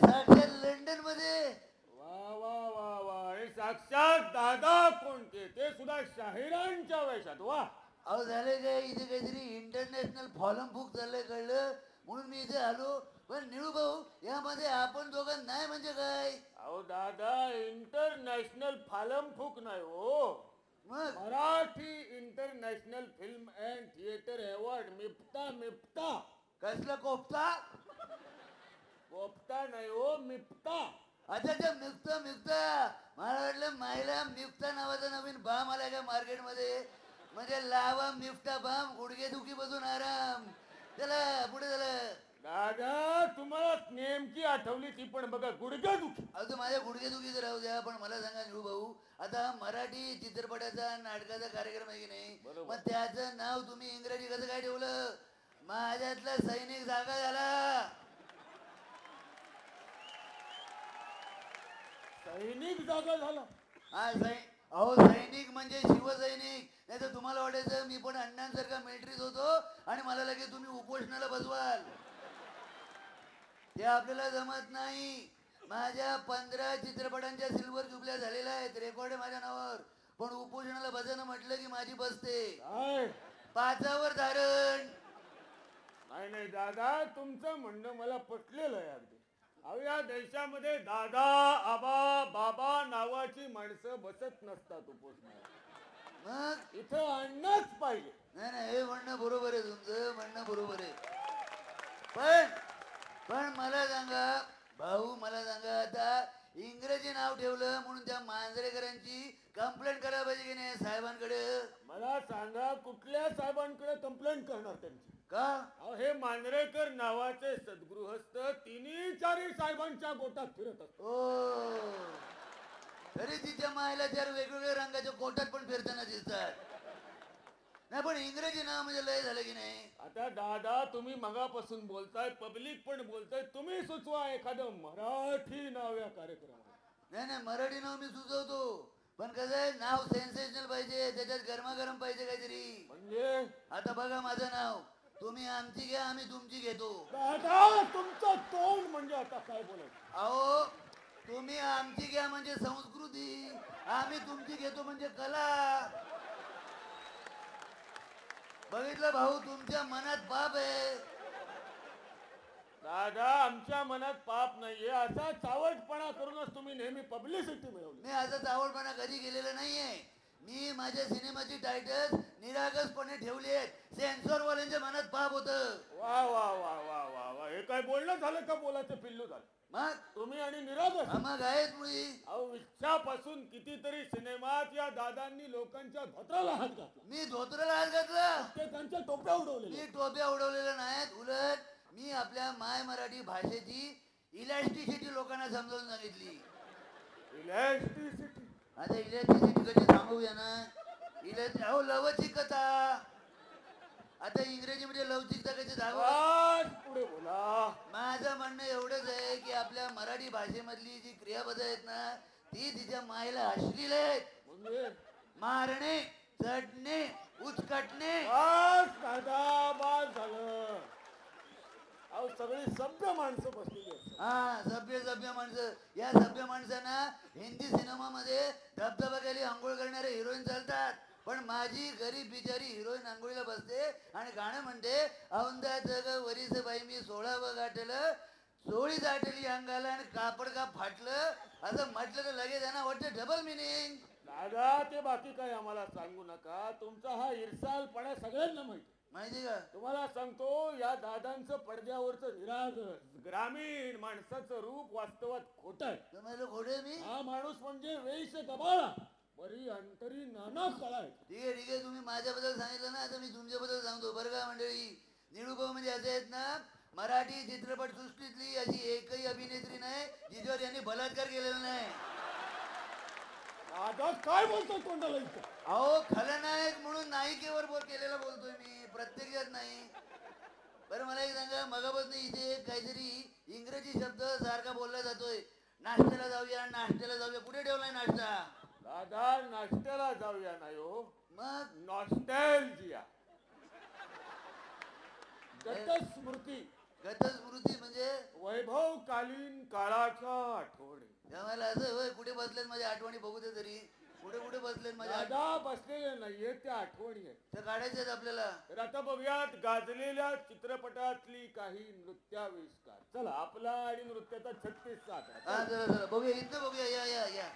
साक्षात लंडन मध्ये. वा वा वा वा. आणि साक्षात दादा कोणते ते सुद्धा शाहिरांच्या वेशात. वा. अहो झाले काय इथे काहीतरी इंटरनॅशनल फॉलम फूक चाललंय कळलं म्हणून मी इथे आलो. पण निळू भाऊ यामध्ये आपण दोघं नाही म्हणजे काय. अहो दादा इंटरनॅशनल फालम फूक नाही हो. मग Marathi international film and theatre award Miftah. कसला कोफ्ता. कोफ्ता नाही हो, मिफ्ता. अच्छा अच्छा मिफ्ता मला वाटलं मायला मिफ्ता नावाचा नवीन बाम आलाय का मार्केटमध्ये. म्हणजे लावा मिफ्ता बाम गुडघे दुखी बसून आराम. चला पुढे झालं. दादा तुम्हाला नेमकी आठवली ती पण बघा गुडघे दुखी. अगदी माझ्या गुडघेदुखीचं राहू द्या. पण मला सांगा निळू भाऊ आता मराठी चित्रपटाचा नाटकाचा कार्यक्रम आहे की नाही. बरोबर. मग त्याचं नाव तुम्ही इंग्रजी कसं काय ठेवलं. माझ्यातला सैनिक जागा झाला. सैनिक जागा झाला. हा अहो सैनिक म्हणजे शिवसैनिक. नाही तर तुम्हाला वाटायचं मी पण अण्णांसारखा मिलिटरीत होतो आणि मला लगेच तुम्ही उपोषणाला बसवाल. ते आपल्याला जमत नाही. माझ्या 15 चित्रपटांच्या सिल्वर जुबल्या झालेल्या आहेत. रेकॉर्ड आहे माझ्या नावावर. पण उपोषणाला बसायला म्हटलं की माझी बसते. काय 5वर धारण. नाही नाही दादा तुमचं म्हणणं मला पटलेलं आहे अगदी. अहो या देशामध्ये दादा आबा बाबा नावाची माणसं बसत नसतात उपोषणाला. मग इथं आणणंच पाहिजे. नाही नाही हे म्हणणं बरोबर आहे. तुमचं म्हणणं बरोबर आहे. पण पण मला सांगा भाऊ मला सांगा आता इंग्रजी नाव ठेवलं म्हणून त्या मांजरेकरांची कंप्लेंट करायला पाहिजे की नाही साहेबांकडे. मला सांगा कुठल्या साहेबांकडे कंप्लेंट करणार त्यांची. का अहो हे मांजरेकर नावाचे सद्गृहस्थ तिन्ही चारी साहेबांच्या गोटात फिरत असतात. ओ तरी तिच्या मायला 4 वेगवेगळ्या रंगाच्या कोटात पण फिरताना दिसतात. नाही पण इंग्रजी नाव म्हणजे लय झालं की नाही. आता दादा तुम्ही मगापासून बोलताय पब्लिक पण बोलताय. तुम्ही सुचवा एखादं मराठी नाव या कार्यक्रमात. नाही नाही मराठी नाव मी सुचवतो. पण कसं आहे नाव सेन्सेशनल पाहिजे. त्याच्यात गरमागरम पाहिजे काहीतरी. म्हणजे आता बघा माझं नाव तुम्ही आमची घ्या आम्ही तुमची घेतो. दादा तुमचं तोंड म्हणजे आता काय बोलायचं. अहो तुम्ही आमची घ्या म्हणजे संस्कृती. आम्ही तुमची घेतो म्हणजे कला. बघितलं भाऊ तुमच्या मनात पाप आहे. दादा आमच्या मनात पाप नाहीये. असा चावटपणा करूनच तुम्ही नेहमी पब्लिसिटी मिळवली. मी असं चावडपणा कधी केलेला नाहीये. मी माझ्या सिनेमाची टायटल निरागसपणे ठेवली आहेत. सेन्सॉरवाल्यांच्या मनात पाप होतं. वा वा वा वा वा वा. हे काय बोलणं झालं का बोलायचं पिल्लू झालं. मग तुम्ही आणि निरागस. मग आहेत मुळी. अहो इच्छापासून कितीतरी सिनेमात या दादांनी लोकांच्या धोत्राला हात घातला. मी धोत्राला हात घातला. ते त्यांच्या टोप्या उडवलेल्या. मी टोप्या उडवलेल्या नाहीत. उलट मी आपल्या माय मराठी भाषेची इलॅस्टिसिटी लोकांना समजावून सांगितली. इलॅस्टिसिटी. आता इलॅस्टिसिटी कशी सांगूया ना. अहो लवचिकता. आता इंग्रजीमध्ये लवचिकता कशी सांगू. पुढे बोला. माझं म्हणणं एवढंच आहे की आपल्या मराठी भाषेमधली जी क्रियापद आहेत ना ती तिच्या मायला अश्लील आहेत. म्हणजे मारणे चढणे उचकटणे. बस दादा बस झालं. अहो सगळी सभ्य माणसं बसलेली आहेत. हा सभ्य माणसं. या सभ्य माणसांना हिंदी सिनेमामध्ये धबधब्याखाली आंघोळ करणारे हिरोईन चालतात. पण माझी गरीब बिचारी हिरोईन आंघोळीला बसते आणि गाणं म्हणते औंदा जग वरीस बाई मी 16व गाठलं 16 आटली अंगाला आणि कापड का फाटलं असं म्हटलं तर लगेच त्यांना वाटतं डबल मिनिंग. दादा ते बाकी काय आम्हाला सांगू नका. तुमचा हा इरसालपणा सगळ्यांना माहिती का. तुम्हाला सांगतो या दादांचं पडद्यावरचं निरागस ग्रामीण माणसाचं रूप वास्तवात खोट आहे. तुम्हाला खोटे मी. हा माणूस म्हणजे वेश गबाळा बरी अंतरी नाना कळा. ठीक आहे तुम्ही माझ्याबद्दल सांगितलं ना. आता मी तुमच्याबद्दल सांगतो बरं का मंडळी. निळूभाऊ म्हणजे असे आहेत ना मराठी चित्रपट सृष्टीतली अशी एकही अभिनेत्री नाही जिच्यावर यांनी बलात्कार केलेला नाही. दादा काय बोलतो तोंडाला इथं. अहो खलनायक म्हणून नायिकेवर केलेला बोलतोय मी प्रत्यक्षात नाही. बरं मला एक सांगा मगापासून इथे काहीतरी इंग्रजी शब्द सारखा बोलला जातोय. नाश्त्याला जाऊया कुठे ठेवलाय नाश्ता. दादा नाश्त्याला जाऊया नाही हो. मग नॉस्टॅल्जिया गतस्मृती गतस्मृती म्हणजे वैभव तत्कालीन काळाच्या आठवणी. मला असं होय कुठे बसलेत माझ्या आठवणी बघू दे तरी. कुठे कुठे बसलेत माझ्या आठवणी? दादा बसलेले नाहीये, त्या आठवणी आहेत. त्या काढायच्यात आपल्याला. तर आता बघूयात गाजलेल्या चित्रपटातली काही नृत्याविष्कार. चला आपला आणि नृत्याचा 36 चा आकडा. हा जरा जरा बघूया इथं बघूया या या या